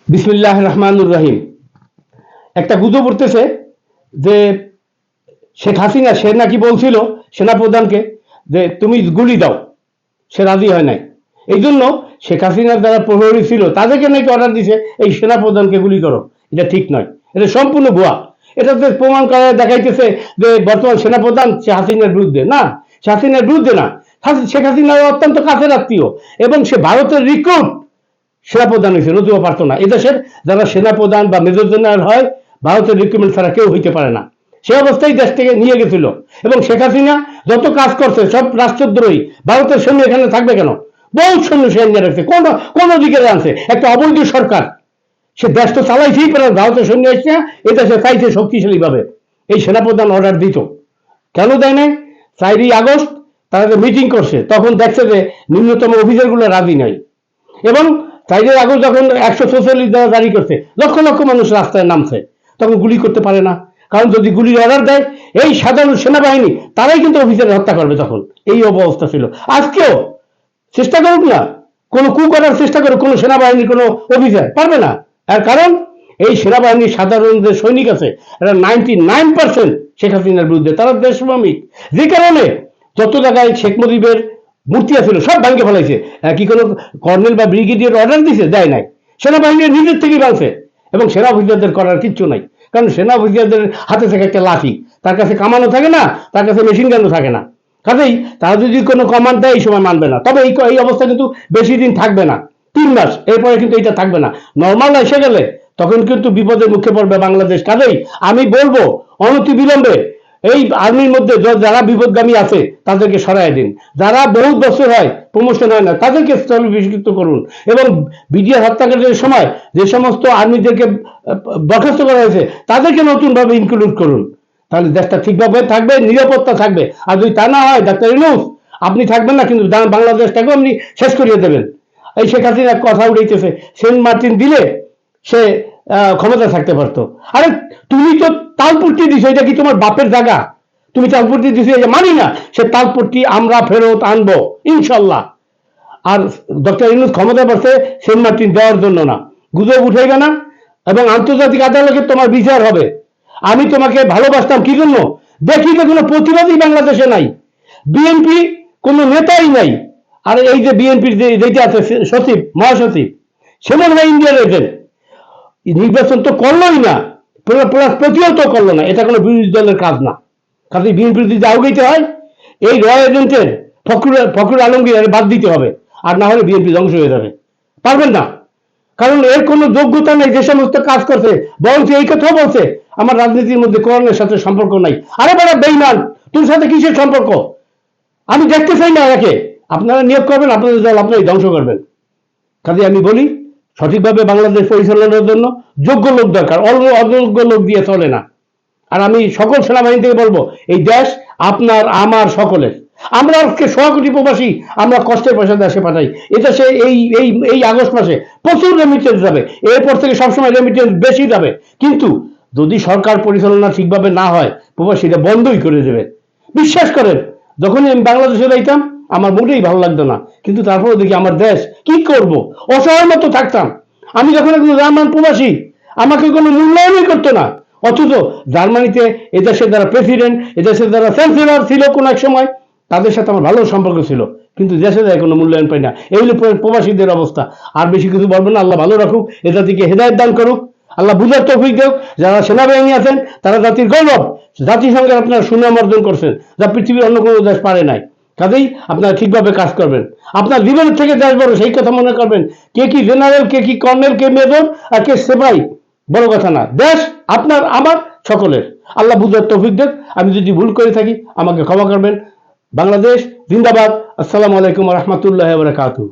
বিসমিল্লাহ রহমানুর রহিম। একটা গুজব উঠতেছে যে শেখ হাসিনা সে নাকি বলছিল সেনাপ্রধানকে যে তুমি গুলি দাও, সে রাজি হয় নাই। এই জন্য শেখ হাসিনার যারা প্রহরী ছিল তাদেরকে নাকি অর্ডার দিছে এই সেনাপ্রধানকে গুলি করো। এটা ঠিক নয়, এটা সম্পূর্ণ ভুয়া। এটাতে প্রমাণ করে দেখাইতেছে যে বর্তমান সেনাপ্রধান সে হাসিনার বিরুদ্ধে না, সে হাসিনার বিরুদ্ধে না, শেখ হাসিনার অত্যন্ত কাছের আত্মীয় এবং সে ভারতের রিক্রুট সেনাপ্রধান হয়েছে, নতুবা পারতো না। এদেশের যারা সেনাপ্রধান বা মেজর জেনারেল হয় ভারতের রিক্রুটমেন্ট ছাড়া কেউ হইতে পারে না। সে অবস্থায় দেশ থেকে নিয়ে গেছিল এবং শেখ হাসিনা যত কাজ করছে সব রাষ্ট্রদ্রোহী। ভারতের সৈন্য এখানে থাকবে কেন? বহু সৈন্য সে নিয়ে রাখছে, কোন দিকে আনছে একটা অবৈধ সরকার। সে দেশ তো চালাইছেই পারে, ভারতের সৈন্য এসছে এ দেশে চাইছে শক্তিশালী ভাবে। এই সেনাপ্রধান অর্ডার দিত, কেন দেয় নাই? 4ই আগস্ট তারা যে মিটিং করছে তখন দেখছে যে নিম্নতম অফিসারগুলো রাজি নাই এবং 4ই আগস্ট যখন 144 ধারা জারি করছে লক্ষ লক্ষ মানুষ রাস্তায় নামছে, তখন গুলি করতে পারে না। কারণ যদি গুলির অর্ডার দেয় এই সাধারণ সেনাবাহিনী তারাই কিন্তু অফিসার হত্যা করবে। তখন এই অবস্থা ছিল। আজকেও চেষ্টা করুক না, কোনো কু করার চেষ্টা করুক কোনো সেনাবাহিনীর কোনো অফিসার, পারবে না। এর কারণ এই সেনাবাহিনীর সাধারণ যে সৈনিক আছে এরা 99% শেখ হাসিনার বিরুদ্ধে, তারা দেশপ্রেমিক। যে কারণে যত জায়গায় শেখ মুজিবের মূর্তি আছিল সব ভাঙকে ফেলাইছে। কি কোনো কর্নেল বা ব্রিগেডিয়ার অর্ডার দিছে? দেয় নাই। সেনাবাহিনীর নিজের থেকেই ভাঙছে এবং সেনা অফিসারদের করার কিচ্ছু নাই। কারণ সেনা অফিসারদের হাতে থাকে একটা লাঠি, তার কাছে কামানো থাকে না, তার কাছে মেশিন গানও থাকে না। কাজেই তারা যদি কোনো কমান্ড দেয় এই সময় মানবে না। তবে এই অবস্থা কিন্তু বেশি দিন থাকবে না, 3 মাস, এরপরে কিন্তু এটা থাকবে না। নর্মাল এসে গেলে তখন কিন্তু বিপদের মুখে পড়বে বাংলাদেশ। কাজেই আমি বলবো অনতি বিলম্বে এই আর্মির মধ্যে যারা বিপদগামী আছে তাদেরকে সরাই দিন। যারা বহু বছর হয় প্রমোশন হয় না তাদেরকে স্থলাভিষিক্ত করুন এবং বিডিআর হত্যাকাণ্ডের সময় যে সমস্ত আর্মিদেরকে বরখাস্ত করা হয়েছে তাদেরকে নতুনভাবে ইনক্লুড করুন। তাহলে দেশটা ঠিকভাবে থাকবে, নিরাপত্তা থাকবে। আর যদি তা না হয় ডাক্তার ইউনূস আপনি থাকবেন না, কিন্তু বাংলাদেশটাকেও আপনি শেষ করিয়ে দেবেন। এই শেখ হাসিনা কথা উঠাইতেছে সেন্ট মার্টিন দিলে সে ক্ষমতা থাকতে পারতো। আরে তুমি তো তালপট্টি দিছো, এটা কি তোমার বাপের জায়গা? তুমি তালপট্টি দিছো, মানি না, সে তালপট্টি আমরা ফেরত আনবো ইনশাল্লাহ। আর ডক্টর ইউনূস ক্ষমতা পাচ্ছে সেন্ট মার্টিন দেওয়ার জন্য না, গুজব উঠাইবে না এবং আন্তর্জাতিক আদালতে তোমার বিচার হবে। আমি তোমাকে ভালোবাসতাম কি জন্য? দেখি যে কোনো প্রতিবাদী বাংলাদেশে নাই, বিএনপি কোনো নেতাই নাই। আর এই যে বিএনপির যেটা আছে সচিব মহাসচিব সে মনে হয় ইন্ডিয়ার এজেন্ট। নির্বাচন তো করলোই না, প্লাস প্রতিহত করলো না, এটা কোনো বিরোধী দলের কাজ না। কাজে বিএনপির যদি আউগাইতে হয় এই র এজেন্টের ফখরুল আলমগীর বাদ দিতে হবে, আর না হলে বিএনপি ধ্বংস হয়ে যাবে। পারবেন না, কারণ এর কোনো যোগ্যতা নেই। যে সমস্ত কাজ করছে বরঞ্চ এই কথাও বলছে আমার রাজনীতির মধ্যে কোরআনের সাথে সম্পর্ক নাই। আরে বড় বেঈমান, তোর সাথে কিসের সম্পর্ক? আমি দেখতে চাই না একে। আপনারা নিয়োগ করবেন, আপনাদের দল আপনারাই ধ্বংস করবেন। কাজে আমি বলি সঠিকভাবে বাংলাদেশ পরিচালনার জন্য যোগ্য লোক দরকার, অযোগ্য লোক দিয়ে চলে না। আর আমি সকল সেনাবাহিনী থেকে বলবো এই দেশ আপনার আমার সকলের। আমরা আজকে 100 কোটি প্রবাসী আমরা কষ্টের পয়সা দেশে পাঠাই। এদেশে এই এই এই আগস্ট মাসে প্রচুর রেমিটেন্স যাবে, এরপর থেকে সবসময় রেমিটেন্স বেশি যাবে। কিন্তু যদি সরকার পরিচালনা ঠিকভাবে না হয় প্রবাসীরা বন্ধই করে দেবে। বিশ্বাস করেন, যখনই আমি বাংলাদেশে যাইতাম আমার মোটেই ভালো লাগতো না, কিন্তু তারপরে দেখি আমার দেশ কি করব, অসহায় মতো থাকতাম। আমি যখন একজন জার্মান প্রবাসী আমাকে কোনো মূল্যায়নই করতো না, অথচ জার্মানিতে এদেশের যারা প্রেসিডেন্ট, এদেশের যারা চ্যান্সেলর ছিল কোন এক সময়, তাদের সাথে আমার ভালো সম্পর্ক ছিল, কিন্তু দেশে যায় কোনো মূল্যায়ন পাই না। এই হলো প্রবাসীদের অবস্থা। আর বেশি কিছু বলবো না। আল্লাহ ভালো রাখুক, এ জাতিকে হেদায়েত দান করুক, আল্লাহ বুঝার তৌফিক দেখ। যারা সেনাবাহিনী আছেন তারা জাতির গৌরব, জাতিসংঘের আপনারা সুনাম অর্জন করছেন যা পৃথিবীর অন্য কোনো দেশ পারে নাই। কাজেই আপনারা ঠিকভাবে কাজ করবেন, আপনার জীবনের থেকে দেশ বড় সেই কথা মনে করবেন। কে কি জেনারেল, কে কি কর্নেল, কে মেজর আর কে সেপাই বড় কথা না। দেশ আপনার আমার সকলের। আল্লাহ বুঝার তৌফিক দেখ। আমি যদি ভুল করে থাকি আমাকে ক্ষমা করবেন। বাংলাদেশ জিন্দাবাদ। আসসালামু আলাইকুম ওয়া রাহমাতুল্লাহি ওয়া বারাকাতুহু।